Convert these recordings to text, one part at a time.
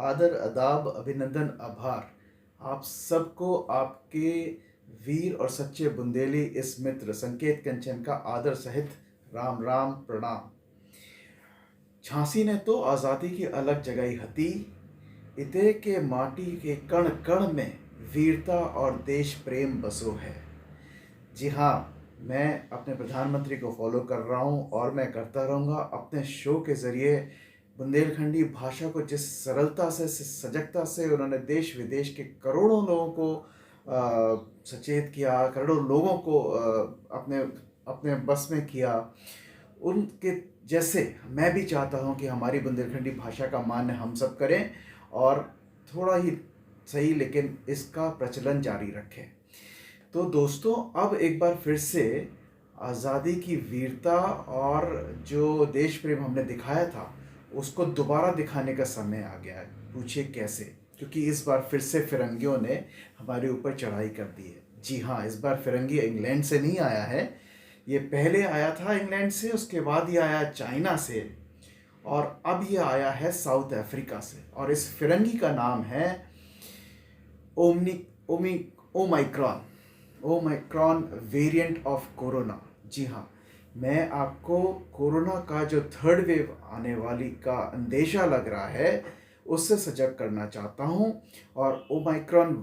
आदर, आदाब, अभिनंदन, आभार आप सबको आपके वीर और सच्चे बुंदेली इस मित्र संकेत कंचन का आदर सहित राम राम प्रणाम। झांसी ने तो आज़ादी की अलग जगाई हती, इते के माटी के कण कण में वीरता और देश प्रेम बसो है। जी हाँ, मैं अपने प्रधानमंत्री को फॉलो कर रहा हूँ और मैं करता रहूँगा। अपने शो के ज़रिए बुंदेलखंडी भाषा को जिस सरलता से सजगता से उन्होंने देश विदेश के करोड़ों लोगों को सचेत किया, करोड़ों लोगों को अपने अपने बस में किया, उनके जैसे मैं भी चाहता हूँ कि हमारी बुंदेलखंडी भाषा का मान हम सब करें और थोड़ा ही सही लेकिन इसका प्रचलन जारी रखें। तो दोस्तों, अब एक बार फिर से आज़ादी की वीरता और जो देश प्रेम हमने दिखाया था उसको दोबारा दिखाने का समय आ गया है। पूछिए कैसे? क्योंकि इस बार फिर से फिरंगियों ने हमारे ऊपर चढ़ाई कर दी है। जी हाँ, इस बार फिरंगी इंग्लैंड से नहीं आया है, ये पहले आया था इंग्लैंड से, उसके बाद ये आया चाइना से और अब ये आया है साउथ अफ्रीका से। और इस फिरंगी का नाम है omicron omicron variant of corona. जी हाँ, मैं आपको कोरोना का जो थर्ड वेव आने वाली का अंदेशा लग रहा है उससे सजग करना चाहता हूँ। और ओमाइक्रॉन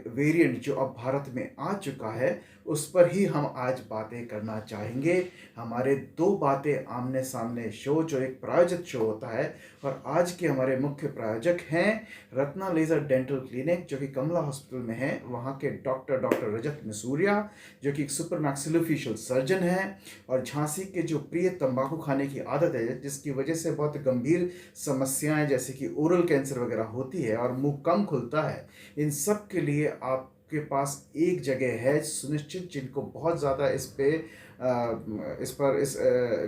वेरिएंट जो अब भारत में आ चुका है उस पर ही हम आज बातें करना चाहेंगे। हमारे दो बातें आमने सामने शो जो एक प्रायोजित शो होता है, और आज के हमारे मुख्य प्रायोजक हैं रत्ना लेज़र डेंटल क्लिनिक जो कि कमला हॉस्पिटल में है। वहाँ के डॉक्टर रजत मिसूरिया जो कि एक सुपर मैक्सिलोफेशियल सर्जन हैं, और झांसी के जो प्रिय तंबाकू खाने की आदत है जिसकी वजह से बहुत गंभीर समस्याएं जैसे कि ओरल कैंसर वगैरह होती है और मुंह कम खुलता है, इन सब के लिए आपके पास एक जगह है सुनिश्चित, जिनको बहुत ज़्यादा इस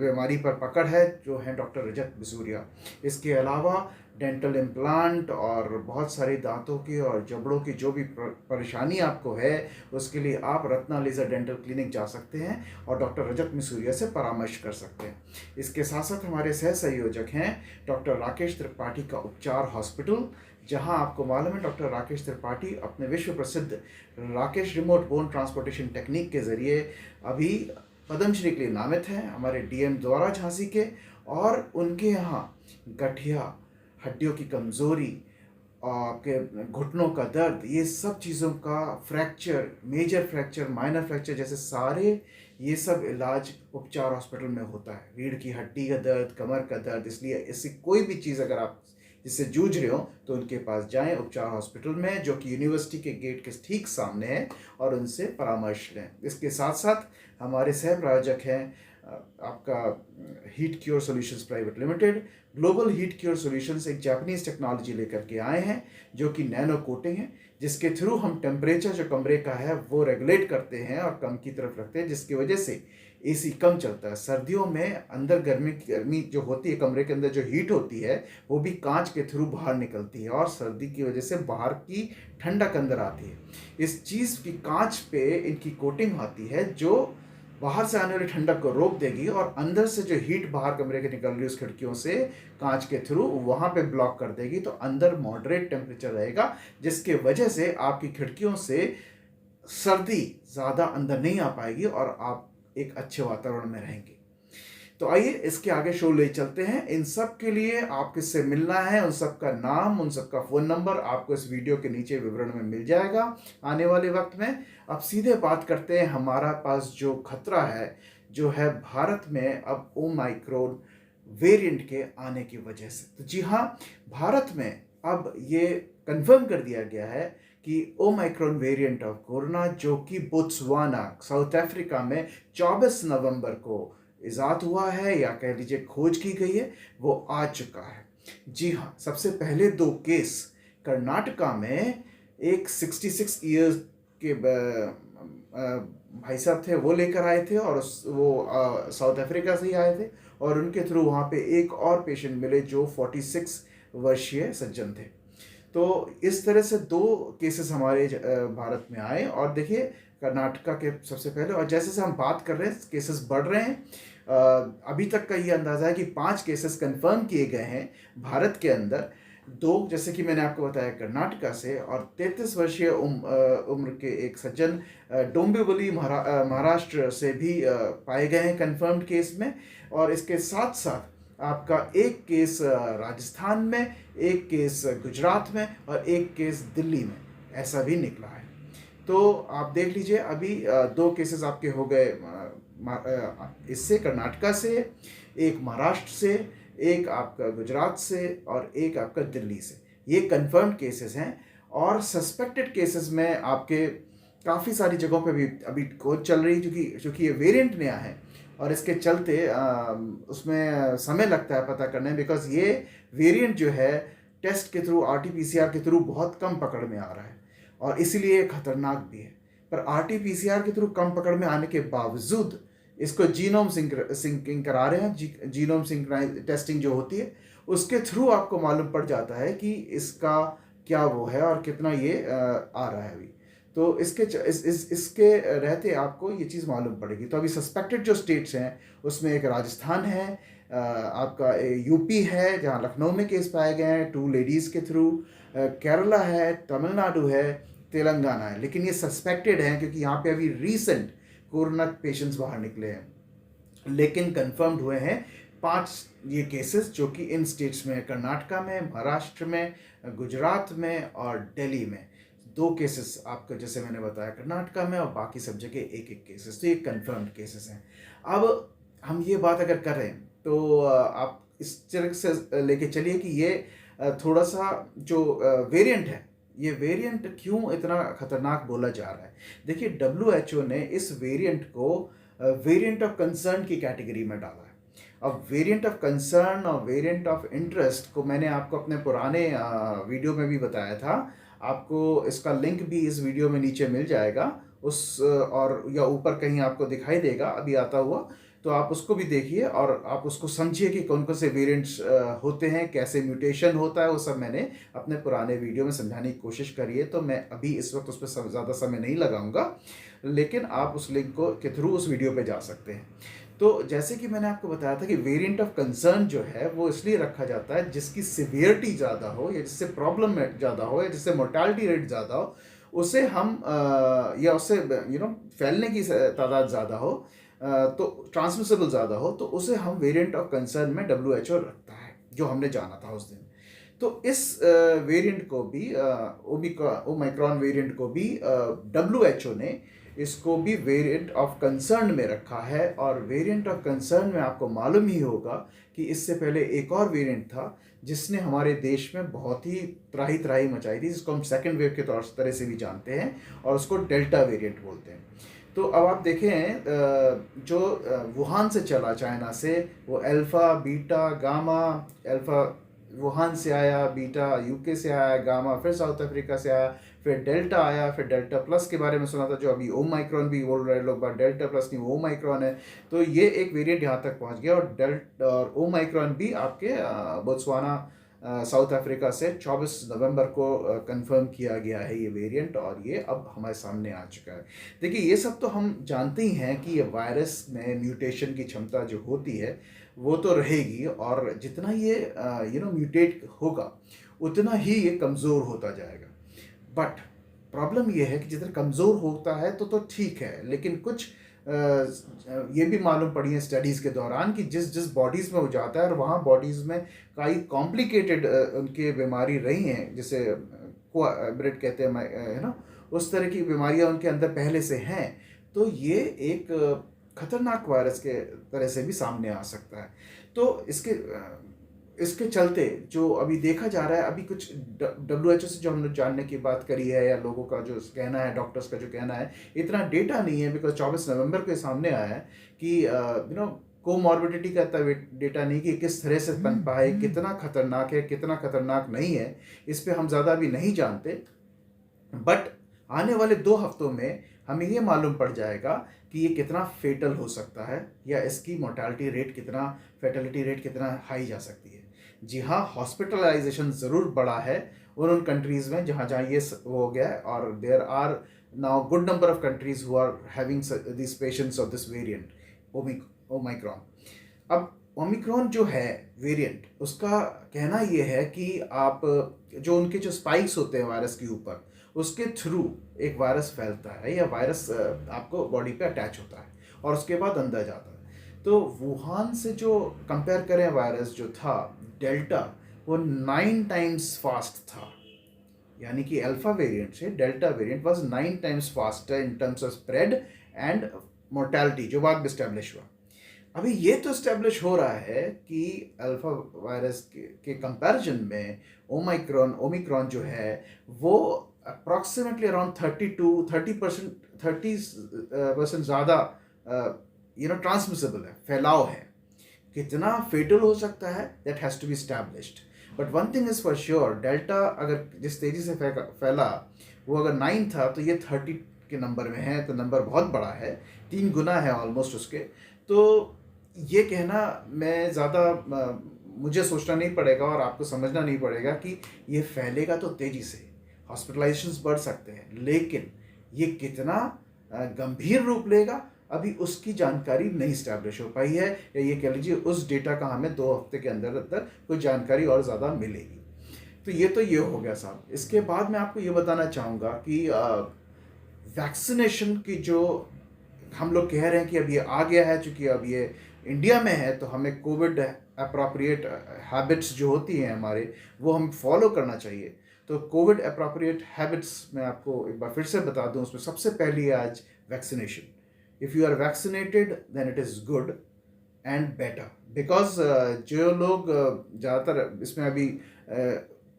बीमारी पर पकड़ है, जो है डॉक्टर रजत मिसूरिया। इसके अलावा डेंटल इम्प्लांट और बहुत सारी दांतों की और जबड़ों की जो भी परेशानी आपको है उसके लिए आप रत्ना लेज़र डेंटल क्लिनिक जा सकते हैं और डॉक्टर रजत मिसूरिया से परामर्श कर सकते हैं। इसके साथ साथ हमारे सह संयोजक हैं डॉक्टर राकेश त्रिपाठी का उपचार हॉस्पिटल, जहां आपको मालूम है डॉक्टर राकेश त्रिपाठी अपने विश्व प्रसिद्ध Rakesh remote bone transportation technique के ज़रिए अभी पद्मश्री के लिए नामित हैं हमारे डीएम द्वारा झांसी के। और उनके यहाँ गठिया, हड्डियों की कमज़ोरी, आपके घुटनों का दर्द, ये सब चीज़ों का fracture, major fracture, minor fracture जैसे सारे ये सब इलाज उपचार हॉस्पिटल में होता है। रीढ़ की हड्डी का दर्द, कमर का दर्द, इसलिए इससे कोई भी चीज़ अगर आप जिससे जूझ रहे हो तो उनके पास जाएं उपचार हॉस्पिटल में, जो कि यूनिवर्सिटी के गेट के ठीक सामने है, और उनसे परामर्श लें। इसके साथ साथ हमारे सह प्रायोजक हैं आपका heat cure solutions private limited. Global heat cure solutions एक जापानीज टेक्नोलॉजी लेकर के आए हैं जो कि नैनो कोटिंग है, जिसके थ्रू हम टेम्परेचर जो कमरे का है वो रेगुलेट करते हैं और कम की तरफ रखते हैं, जिसकी वजह से एसी कम चलता है। सर्दियों में अंदर गर्मी जो होती है, कमरे के अंदर जो हीट होती है वो भी कांच के थ्रू बाहर निकलती है और सर्दी की वजह से बाहर की ठंडक अंदर आती है। इस चीज़ की कांच पे इनकी कोटिंग आती है जो बाहर से आने वाली ठंडक को रोक देगी और अंदर से जो हीट बाहर कमरे के निकल रही है उस खिड़कियों से कांच के थ्रू वहाँ पे ब्लॉक कर देगी, तो अंदर मॉडरेट टेम्परेचर रहेगा, जिसके वजह से आपकी खिड़कियों से सर्दी ज़्यादा अंदर नहीं आ पाएगी और आप एक अच्छे वातावरण में रहेंगे। तो आइए इसके आगे शो ले चलते हैं। इन सब के लिए आप किससे मिलना है, उन सब का नाम, उन सब का फ़ोन नंबर आपको इस वीडियो के नीचे विवरण में मिल जाएगा आने वाले वक्त में। अब सीधे बात करते हैं हमारा पास जो खतरा है, जो है भारत में अब ओमाइक्रॉन वेरिएंट के आने की वजह से। तो जी हाँ, भारत में अब ये कंफर्म कर दिया गया है कि ओमाइक्रॉन वेरिएंट ऑफ कोरोना, जो कि बोत्सवाना साउथ अफ्रीका में 24 नवंबर को इजाद हुआ है या कह लीजिए खोज की गई है, वो आ चुका है। जी हाँ, सबसे पहले दो केस कर्नाटका में एक 66 ईयर्स के भाई साहब थे, वो लेकर आए थे, और वो साउथ अफ्रीका से ही आए थे, और उनके थ्रू वहाँ पे एक और पेशेंट मिले जो 46 वर्षीय सज्जन थे। तो इस तरह से दो केसेस हमारे भारत में आए। और देखिए कर्नाटका के सबसे पहले, और जैसे से हम बात कर रहे हैं केसेस बढ़ रहे हैं। अभी तक का ये अंदाज़ा है कि 5 केसेस कंफर्म किए गए हैं भारत के अंदर, दो, जैसे कि मैंने आपको बताया, कर्नाटका से, और 33 वर्षीय उम्र के एक सज्जन डोंबिवली महाराष्ट्र से भी पाए गए हैं कंफर्म्ड केस में। और इसके साथ साथ आपका एक केस राजस्थान में, एक केस गुजरात में और एक केस दिल्ली में ऐसा भी निकला है। तो आप देख लीजिए, अभी दो केसेस आपके हो गए इससे, कर्नाटका से, एक महाराष्ट्र से, एक आपका गुजरात से और एक आपका दिल्ली से। ये कंफर्म्ड केसेस हैं। और सस्पेक्टेड केसेस में आपके काफ़ी सारी जगहों पे भी अभी खोज चल रही है, क्योंकि ये वेरिएंट नया है और इसके चलते उसमें समय लगता है पता करने, बिकॉज ये वेरिएंट जो है टेस्ट के थ्रू, RT-PCR के थ्रू बहुत कम पकड़ में आ रहा है और इसीलिए खतरनाक भी है। पर RT-PCR के थ्रू कम पकड़ में आने के बावजूद इसको जीनोम सिंकिंग करा रहे हैं। जीनोम सिंक्राइज टेस्टिंग जो होती है उसके थ्रू आपको मालूम पड़ जाता है कि इसका क्या वो है और कितना ये आ रहा है अभी। तो इसके रहते आपको ये चीज़ मालूम पड़ेगी। तो अभी सस्पेक्टेड जो स्टेट्स हैं उसमें एक राजस्थान है, आपका यूपी है जहाँ लखनऊ में केस पाए गए हैं 2 लेडीज़ के थ्रू, केरला है, तमिलनाडु है, तेलंगाना है। लेकिन ये सस्पेक्टेड हैं क्योंकि यहाँ पे अभी रीसेंट कोरोना पेशेंट्स बाहर निकले हैं। लेकिन कंफर्म्ड हुए हैं 5 ये केसेस जो कि इन स्टेट्स में, कर्नाटका में, महाराष्ट्र में, गुजरात में और दिल्ली में। 2 केसेस आपको जैसे मैंने बताया कर्नाटका में, और बाकी सब जगह एक एक केसेस। तो ये कंफर्म्ड केसेस हैं। अब हम ये बात अगर कर रहे हैं तो आप इस तरह से लेके चलिए कि ये थोड़ा सा जो वेरिएंट है, ये वेरिएंट क्यों इतना खतरनाक बोला जा रहा है। देखिए, WHO ने इस वेरिएंट को वेरिएंट ऑफ कंसर्न की कैटेगरी में डाला है। अब वेरिएंट ऑफ कंसर्न और वेरिएंट ऑफ इंटरेस्ट को मैंने आपको अपने पुराने वीडियो में भी बताया था। आपको इसका लिंक भी इस वीडियो में नीचे मिल जाएगा, और या ऊपर कहीं आपको दिखाई देगा अभी आता हुआ। तो आप उसको भी देखिए और आप उसको समझिए कि कौन कौन से वेरिएंट्स होते हैं, कैसे म्यूटेशन होता है, वो सब मैंने अपने पुराने वीडियो में समझाने की कोशिश करी है। तो मैं अभी इस वक्त उस पर ज़्यादा समय नहीं लगाऊंगा, लेकिन आप उस लिंक के थ्रू उस वीडियो पे जा सकते हैं। तो जैसे कि मैंने आपको बताया था कि वेरिएंट ऑफ कंसर्न जो है वो इसलिए रखा जाता है जिसकी सिवियरिटी ज़्यादा हो, या जिससे प्रॉब्लम ज़्यादा हो, या जिससे मोर्टालिटी रेट ज़्यादा हो, उसे हम या उससे फैलने की तादाद ज़्यादा हो, तो ट्रांसमिसिबल ज़्यादा हो, तो उसे हम वेरिएंट ऑफ कंसर्न में WHO रखता है, जो हमने जाना था उस दिन। तो इस वेरिएंट को भी, ओमिक्रॉन वेरिएंट को भी WHO ने इसको भी वेरिएंट ऑफ कंसर्न में रखा है। और वेरिएंट ऑफ कंसर्न में आपको मालूम ही होगा कि इससे पहले एक और वेरिएंट था जिसने हमारे देश में बहुत ही त्राही त्राही मचाई थी, जिसको हम सेकेंड वेव के तरह से भी जानते हैं, और उसको डेल्टा वेरिएंट बोलते हैं। तो अब आप देखें, जो वुहान से चला, चाइना से, वो alpha, beta, gamma, alpha Wuhan से आया, बीटा UK से आया, गामा फिर साउथ अफ्रीका से आया, फिर डेल्टा आया, फिर डेल्टा प्लस के बारे में सुना था जो अभी ओमाइक्रॉन भी बोल रहे हैं लोग, बात डेल्टा प्लस नहीं, ओमाइक्रॉन है। तो ये एक वेरिएंट यहाँ तक पहुँच गया, और ओमाइक्रॉन भी आपके बोत्सवाना, साउथ अफ्रीका से 24 नवंबर को कंफर्म किया गया है ये वेरिएंट, और ये अब हमारे सामने आ चुका है। देखिए, ये सब तो हम जानते ही हैं कि ये वायरस में म्यूटेशन की क्षमता जो होती है वो तो रहेगी, और जितना ये म्यूटेट होगा उतना ही ये कमज़ोर होता जाएगा। बट प्रॉब्लम ये है कि जितना कमज़ोर होता है तो ठीक है, लेकिन कुछ ये भी मालूम पड़ी है स्टडीज़ के दौरान कि जिस बॉडीज़ में वो जाता है, और वहाँ बॉडीज़ में कई कॉम्प्लिकेटेड उनके बीमारी रही हैं, जिसे कोमॉर्बिड कहते हैं, है ना, उस तरह की बीमारियाँ उनके अंदर पहले से हैं। तो ये एक खतरनाक वायरस के तरह से भी सामने आ सकता है। तो इसके चलते जो अभी देखा जा रहा है, अभी कुछ WHO से जो हमने जानने की बात करी है, या लोगों का जो कहना है, डॉक्टर्स का जो कहना है, इतना डेटा नहीं है, बिकॉज 24 नवंबर को सामने आया है कि कोमॉर्बिडिटी का इतना डेटा नहीं कि किस तरह से पनपा है, कितना खतरनाक है, कितना खतरनाक नहीं है, इस पर हम ज़्यादा भी नहीं जानते। बट आने वाले 2 हफ्तों में हमें ये मालूम पड़ जाएगा कि ये कितना फेटल हो सकता है, या इसकी मोर्टालिटी रेट कितना, फैटलिटी रेट कितना हाई जा सकती है। जी हाँ, हॉस्पिटलाइजेशन ज़रूर बढ़ा है उन कंट्रीज़ में जहाँ ये हो गया है, और there are now good number of countries who are having this patients of this variant Omicron. अब ओमिक्रॉन जो है वेरिएंट, उसका कहना ये है कि आप जो उनके जो स्पाइक्स होते हैं वायरस के ऊपर, उसके थ्रू एक वायरस फैलता है या वायरस आपको बॉडी पे अटैच होता है और उसके बाद अंदर जाता है। तो वुहान से जो कंपेयर करें वायरस जो था डेल्टा, वो 9 टाइम्स फास्ट था, यानी कि अल्फा वेरिएंट से delta variant was 9 times faster in terms of spread and mortality, जो बाद में स्टैब्लिश हुआ। अभी ये तो स्टैब्लिश हो रहा है कि अल्फा वायरस के कंपैरिजन में ओमिक्रॉन जो है वो अप्रॉक्सीमेटली अराउंड 30% ज़्यादा ट्रांसमिसिबल है, फैलाव है। कितना फेटल हो सकता है that has to be established, but one thing is for sure, Delta अगर जिस तेज़ी से फैला वो अगर 9 था तो ये 30 के नंबर में है, तो नंबर बहुत बड़ा है, 3 गुना है ऑलमोस्ट उसके। तो ये कहना मैं ज़्यादा मुझे सोचना नहीं पड़ेगा और आपको समझना नहीं पड़ेगा कि ये फैलेगा तो तेज़ी से, हॉस्पिटलाइजेशंस बढ़ सकते हैं, लेकिन ये कितना गंभीर रूप लेगा अभी उसकी जानकारी नहीं स्टैब्लिश हो पाई है, या ये कह लीजिए उस डेटा का हमें 2 हफ्ते के अंदर अंदर कोई जानकारी और ज़्यादा मिलेगी। तो ये हो गया साहब। इसके बाद मैं आपको ये बताना चाहूँगा कि वैक्सीनेशन की जो हम लोग कह रहे हैं कि अब ये आ गया है, चूँकि अब ये इंडिया में है, तो हमें कोविड अप्रोप्रिएट हैबिट्स जो होती हैं हमारे, वो हम फॉलो करना चाहिए। तो कोविड अप्रोप्रिएट हैबिट्स मैं आपको एक बार फिर से बता दूं, उसमें सबसे पहली है आज vaccination. If you are vaccinated then it is good and better, because जो लोग ज़्यादातर इसमें अभी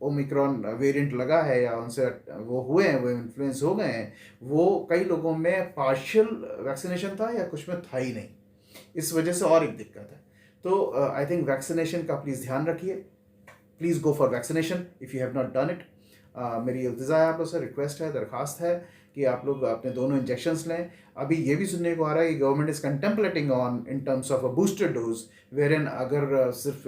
ओमिक्रॉन वेरिएंट लगा है या उनसे वो हुए हैं, वो इन्फ्लुएंस हो गए हैं, वो कई लोगों में पार्शियल वैक्सीनेशन था या कुछ में था ही नहीं, इस वजह से और एक दिक्कत है। तो आई थिंक वैक्सीनेशन का प्लीज़ ध्यान रखिए, please go for vaccination if you have not done it. मेरी इल्तिजा है आप लोग से, रिक्वेस्ट है, दरख्वास्त है कि आप लोग अपने दोनों इंजेक्शंस लें। अभी ये भी सुनने को आ रहा है कि government is contemplating on in terms of a booster dose, where in अगर सिर्फ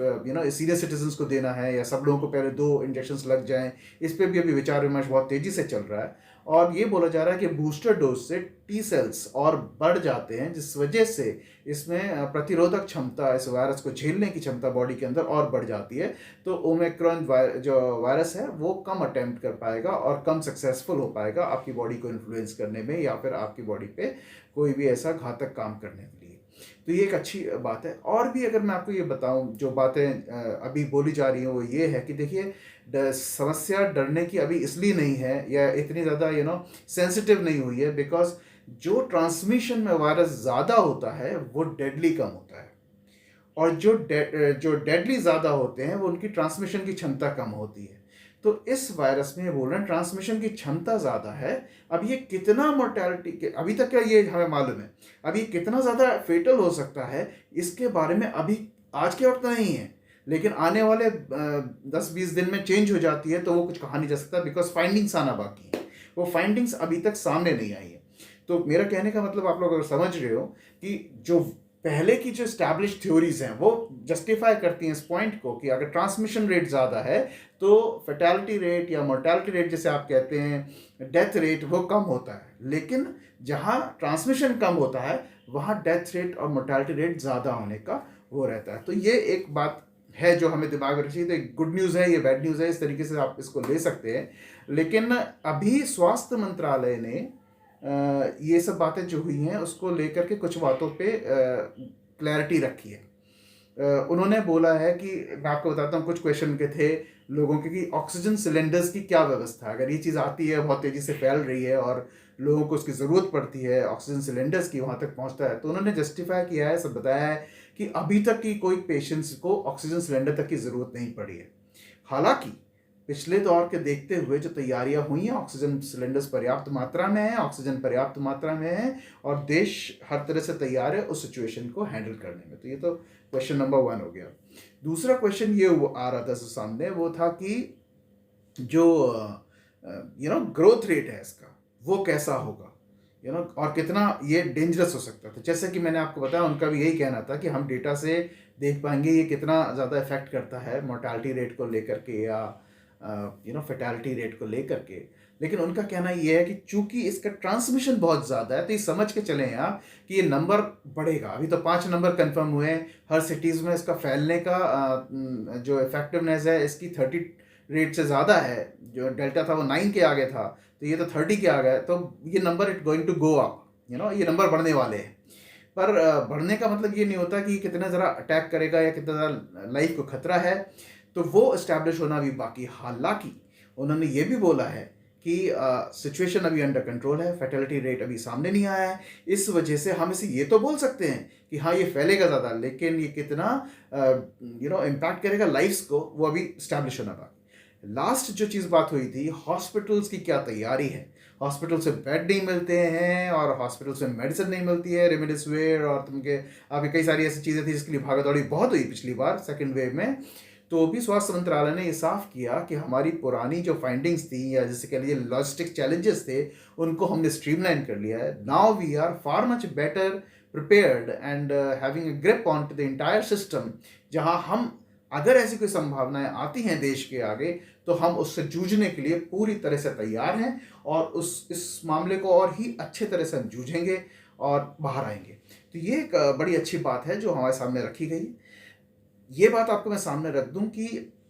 सीनियर सिटीजन्स को देना है या सब लोगों को पहले 2 इंजेक्शंस लग जाएं, इस पर भी अभी विचार विमर्श बहुत तेज़ी से चल रहा है। और ये बोला जा रहा है कि बूस्टर डोज से टी सेल्स और बढ़ जाते हैं, जिस वजह से इसमें प्रतिरोधक क्षमता, इस वायरस को झेलने की क्षमता बॉडी के अंदर और बढ़ जाती है। तो ओमिक्रॉन जो वायरस है वो कम अटेम्प्ट कर पाएगा और कम सक्सेसफुल हो पाएगा आपकी बॉडी को इन्फ्लुएंस करने में या फिर आपकी बॉडी पे कोई भी ऐसा घातक काम करने के लिए। तो ये एक अच्छी बात है। और भी अगर मैं आपको ये बताऊं, जो बातें अभी बोली जा रही हैं वो ये है कि देखिए, समस्या डरने की अभी इसलिए नहीं है या इतनी ज़्यादा सेंसिटिव नहीं हुई है, बिकॉज जो ट्रांसमिशन में वायरस ज़्यादा होता है वो डेडली कम होता है, और जो डेडली ज़्यादा होते हैं वो उनकी ट्रांसमिशन की क्षमता कम होती है। तो इस वायरस में बोल रहे हैं ट्रांसमिशन की क्षमता ज़्यादा है। अब ये कितना मोर्टेलिटी के अभी तक क्या ये हमें मालूम है, अब ये कितना ज़्यादा फेटल हो सकता है इसके बारे में अभी आज के वक्त नहीं है, लेकिन आने वाले 10-20 दिन में चेंज हो जाती है, तो वो कुछ कहा नहीं जा सकता, बिकॉज फाइंडिंग्स आना बाकी है, वो फाइंडिंग्स अभी तक सामने नहीं आई है। तो मेरा कहने का मतलब आप लोग अगर समझ रहे हो कि जो पहले की जो स्टैब्लिश थ्योरीज हैं वो जस्टिफाई करती हैं इस पॉइंट को कि अगर ट्रांसमिशन रेट ज़्यादा है तो फैटेलिटी रेट या मोर्टेलिटी रेट जिसे आप कहते हैं, डेथ रेट, वो कम होता है। लेकिन जहाँ ट्रांसमिशन कम होता है वहाँ डेथ रेट और मोर्टेलिटी रेट ज़्यादा होने का वो रहता है। तो ये एक बात है जो हमें दिमाग में रखनी चाहिए। तो गुड न्यूज़ है, ये बैड न्यूज़ है, इस तरीके से आप इसको ले सकते हैं। लेकिन अभी स्वास्थ्य मंत्रालय ने ये सब बातें जो हुई हैं उसको लेकर के कुछ बातों पे क्लैरिटी रखी है। उन्होंने बोला है कि मैं आपको बताता हूँ, कुछ क्वेश्चन के थे लोगों के कि ऑक्सीजन सिलेंडर्स की क्या व्यवस्था, अगर ये चीज़ आती है, बहुत तेज़ी से फैल रही है और लोगों को उसकी ज़रूरत पड़ती है ऑक्सीजन सिलेंडर्स की, वहाँ तक पहुँचता है, तो उन्होंने जस्टिफाई किया है, सब बताया है कि अभी तक की कोई पेशेंट्स को ऑक्सीजन सिलेंडर तक की ज़रूरत नहीं पड़ी है। हालांकि पिछले दौर के देखते हुए जो तैयारियां हुई हैं, ऑक्सीजन सिलेंडर्स पर्याप्त मात्रा में है, ऑक्सीजन पर्याप्त मात्रा में है और देश हर तरह से तैयार है उस सिचुएशन को हैंडल करने में। तो ये तो क्वेश्चन नंबर 1 हो गया। दूसरा क्वेश्चन ये आ रहा था सामने, वो था कि जो ग्रोथ रेट है इसका वो कैसा होगा, और कितना ये डेंजरस हो सकता था। जैसे कि मैंने आपको बताया, उनका भी यही कहना था कि हम डेटा से देख पाएंगे ये कितना ज़्यादा इफेक्ट करता है मोर्टेलिटी रेट को लेकर के या फैटेलिटी रेट को लेकर के। लेकिन उनका कहना ये है कि चूंकि इसका ट्रांसमिशन बहुत ज़्यादा है, तो ये समझ के चलें आप कि ये नंबर बढ़ेगा। अभी तो 5 नंबर कंफर्म हुए हैं हर सिटीज़ में। इसका फैलने का जो इफेक्टिवनेस है इसकी 30 रेट से ज़्यादा है। जो डेल्टा था वो 9 के आगे था, तो ये तो 30 के आ गया। तो ये number it going to go up, ये नंबर बढ़ने वाले हैं। पर बढ़ने का मतलब ये नहीं होता कि कितना ज़रा अटैक करेगा या कितना ज़रा लाइफ को खतरा है, तो वो इस्टेब्लिश होना भी बाकी। हालांकि उन्होंने ये भी बोला है कि सिचुएशन अभी अंडर कंट्रोल है, फैटेलिटी रेट अभी सामने नहीं आया है। इस वजह से हम इसे ये तो बोल सकते हैं कि हाँ ये फैलेगा ज़्यादा, लेकिन ये कितना इम्पैक्ट करेगा लाइफ्स को, वो अभी इस्टेब्लिश होना बाकी। लास्ट जो चीज़ बात हुई थी, हॉस्पिटल्स की क्या तैयारी है। हॉस्पिटल से बेड नहीं मिलते हैं और हॉस्पिटल से मेडिसिन नहीं मिलती है, रेमडेसिविर और तुमके आपकी कई सारी ऐसी चीज़ें थी जिसके लिए भागा दौड़ी बहुत हुई पिछली बार सेकेंड वेव में। तो भी स्वास्थ्य मंत्रालय ने ये साफ किया कि हमारी पुरानी जो फाइंडिंग्स थी या जैसे कह लीजिए लॉजिस्टिक चैलेंजेस थे, उनको हमने स्ट्रीमलाइन कर लिया है। Now we are far much better prepared and having a grip on to the entire system, जहां हम अगर ऐसी कोई संभावनाएं आती हैं देश के आगे, तो हम उससे जूझने के लिए पूरी तरह से तैयार हैं और इस मामले को और ही अच्छे तरह से हम जूझेंगे और बाहर आएंगे। तो ये एक बड़ी अच्छी बात है जो हमारे सामने रखी गई। ये बात आपको मैं सामने रख दूं कि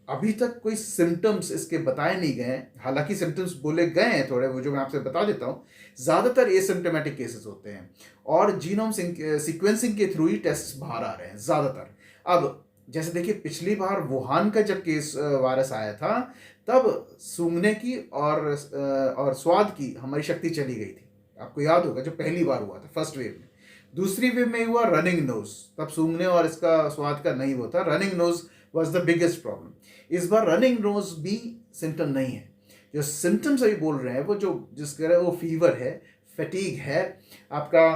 अभी तक कोई सिम्टम्स इसके बताए नहीं गए। हालांकि सिम्टम्स बोले गए हैं थोड़े, वो जो मैं आपसे बता देता हूँ। ज़्यादातर एसिम्टोमेटिक केसेस होते हैं और जीनोम सीक्वेंसिंग के थ्रू ही टेस्ट बाहर आ रहे हैं ज़्यादातर। अब जैसे देखिए, पिछली बार वुहान का जब केस वायरस आया था, तब सूंघने की और स्वाद की हमारी शक्ति चली गई थी। आपको याद होगा, जो पहली बार हुआ था फर्स्ट वेव में। दूसरी वेव में हुआ रनिंग नोज, तब सूंघने और इसका स्वाद का नहीं होता। Running nose was the biggest problem. इस बार रनिंग नोज भी सिम्टम नहीं है। जो सिम्टम्स अभी बोल रहे हैं वो जिसका वो फीवर है, फटीग है, आपका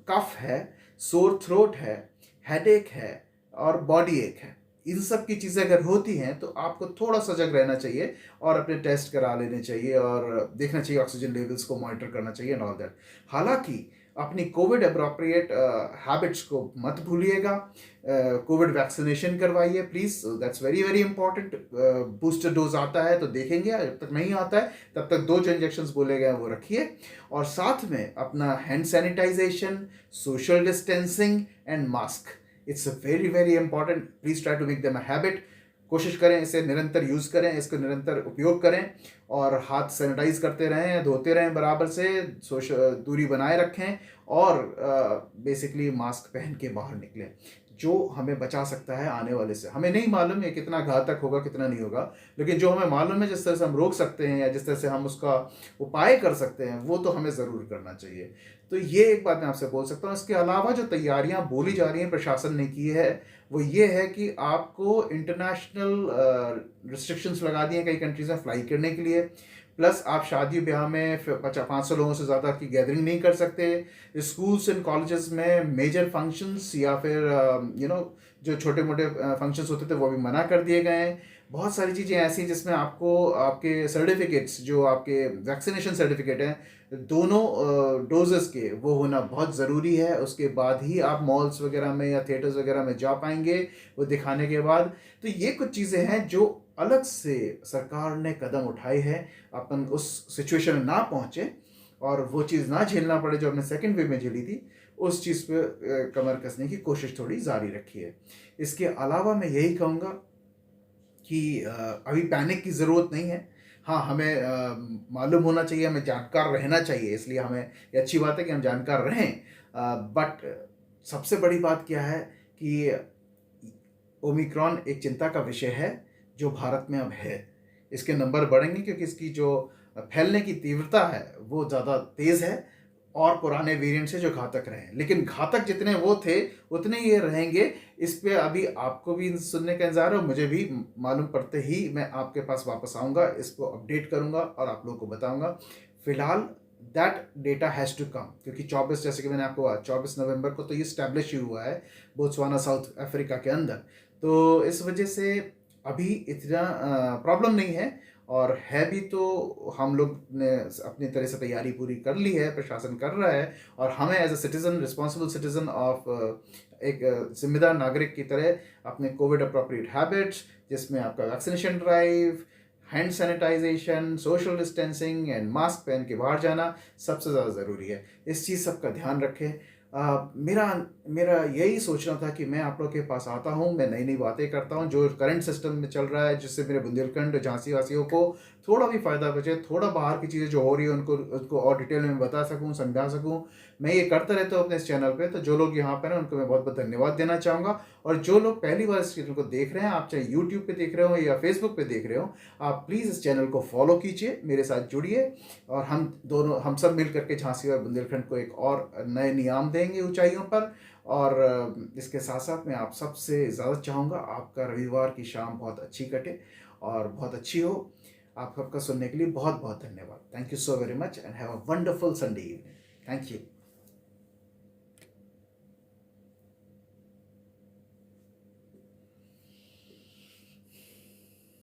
कफ है, सोर थ्रोट है, हेडेक है और बॉडी एक है। इन सब की चीज़ें अगर होती हैं तो आपको थोड़ा सजग रहना चाहिए और अपने टेस्ट करा लेने चाहिए और देखना चाहिए, ऑक्सीजन लेवल्स को मॉनिटर करना चाहिए एंड ऑल दैट। हालांकि अपनी कोविड अप्रोप्रिएट हैबिट्स को मत भूलिएगा। कोविड वैक्सीनेशन करवाइए please, that's very very important. Booster dose आता है तो देखेंगे, जब तक नहीं आता है तब तक 2 जो इंजेक्शंस बोले गए वो रखिए। और साथ में अपना hand sanitization, social distancing and mask, it's very very important. Please try to make them a habit. कोशिश करें इसे निरंतर यूज़ करें, इसको निरंतर उपयोग करें और हाथ सैनिटाइज करते रहें, धोते रहें बराबर से, सोशल दूरी बनाए रखें और बेसिकली मास्क पहन के बाहर निकलें, जो हमें बचा सकता है आने वाले से। हमें नहीं मालूम है कितना घातक होगा कितना नहीं होगा, लेकिन जो हमें मालूम है, जिस तरह से हम रोक सकते हैं या जिस तरह से हम उसका उपाय कर सकते हैं, वो तो हमें ज़रूर करना चाहिए। तो ये एक बात मैं आपसे बोल सकता हूँ। इसके अलावा जो तैयारियां बोली जा रही हैं प्रशासन ने की है, वो ये है कि आपको इंटरनेशनल रिस्ट्रिक्शंस लगा दिए कई कंट्रीज में फ्लाई करने के लिए। प्लस आप शादी ब्याह में 500 लोगों से ज़्यादा की गैदरिंग नहीं कर सकते। स्कूल्स एंड कॉलेजेस में मेजर फंक्शंस या फिर जो छोटे मोटे फंक्शंस होते थे वो भी मना कर दिए गए हैं। बहुत सारी चीज़ें ऐसी हैं जिसमें आपको आपके सर्टिफिकेट्स, जो आपके वैक्सीनेशन सर्टिफिकेट हैं दोनों डोजेस के, वो होना बहुत ज़रूरी है। उसके बाद ही आप मॉल्स वगैरह में या थिएटर्स वगैरह में जा पाएंगे, वो दिखाने के बाद। तो ये कुछ चीज़ें हैं जो अलग से सरकार ने कदम उठाए हैं, अपन उस सिचुएशन में ना पहुँचे और वो चीज़ ना झेलना पड़े जो हमने सेकेंड वेव में झेली थी। उस चीज़ पे कमर कसने की कोशिश थोड़ी जारी रखी है। इसके अलावा मैं यही कहूँगा कि अभी पैनिक की ज़रूरत नहीं है। हाँ, हमें मालूम होना चाहिए, हमें जानकार रहना चाहिए, इसलिए हमें ये अच्छी बात है कि हम जानकार रहें। बट सबसे बड़ी बात क्या है कि ओमिक्रॉन एक चिंता का विषय है जो भारत में अब है। इसके नंबर बढ़ेंगे क्योंकि इसकी जो फैलने की तीव्रता है वो ज़्यादा तेज़ है और पुराने वेरिएंट से जो घातक रहे हैं। लेकिन घातक जितने वो थे उतने ये रहेंगे। इस पे अभी आपको भी सुनने का इंतजार है, मुझे भी मालूम पड़ते ही मैं आपके पास वापस आऊँगा, इसको अपडेट करूँगा और आप लोगों को बताऊँगा। फिलहाल that data has to come, क्योंकि 24, जैसे कि मैंने आपको 24 नवंबर को तो ये स्टैब्लिश ही हुआ है बोत्सवाना साउथ अफ्रीका के अंदर। तो इस वजह से अभी इतना प्रॉब्लम नहीं है, और है भी तो हम लोग ने अपनी तरह से तैयारी पूरी कर ली है, प्रशासन कर रहा है। और हमें as a citizen, responsible citizen of एक जिम्मेदार नागरिक की तरह अपने कोविड अप्रोप्रिएट हैबिट्स, जिसमें आपका vaccination drive, hand sanitization, social distancing and mask पहन के बाहर जाना सबसे ज़्यादा ज़रूरी है। इस चीज़ सबका ध्यान रखें। मेरा मेरा यही सोचना था कि मैं आप लोग के पास आता हूँ, मैं नई-नई बातें करता हूँ, जो करंट सिस्टम में चल रहा है, जिससे मेरे बुंदेलखंड, झांसी-वासियों को थोड़ा भी फ़ायदा बचे, थोड़ा बाहर की चीज़ें जो हो रही हैं, उनको उनको और डिटेल में बता सकूँ, समझा सकूँ। मैं ये करता रहता हूँ अपने इस चैनल पे, तो जो लोग यहाँ पे ना, उनको मैं बहुत-बहुत धन्यवाद देना चाहूँगा। और जो लोग पहली बार इस चैनल को देख रहे हैं, आप चाहे यूट्यूब पे देख रहे हो या फेसबुक पे देख रहे हो, आप प्लीज़ इस चैनल को फॉलो कीजिए, मेरे साथ जुड़िए और हम सब मिल करके झांसी और बुंदेलखंड को एक और नए नियाम देंगे ऊंचाइयों पर। और इसके साथ साथ मैं आप सबसे ज़्यादा चाहूँगा आपका रविवार की शाम बहुत अच्छी कटे और बहुत अच्छी हो। आप सबका सुनने के लिए बहुत बहुत धन्यवाद। Thank you so very much and have a wonderful Sunday evening. Thank you.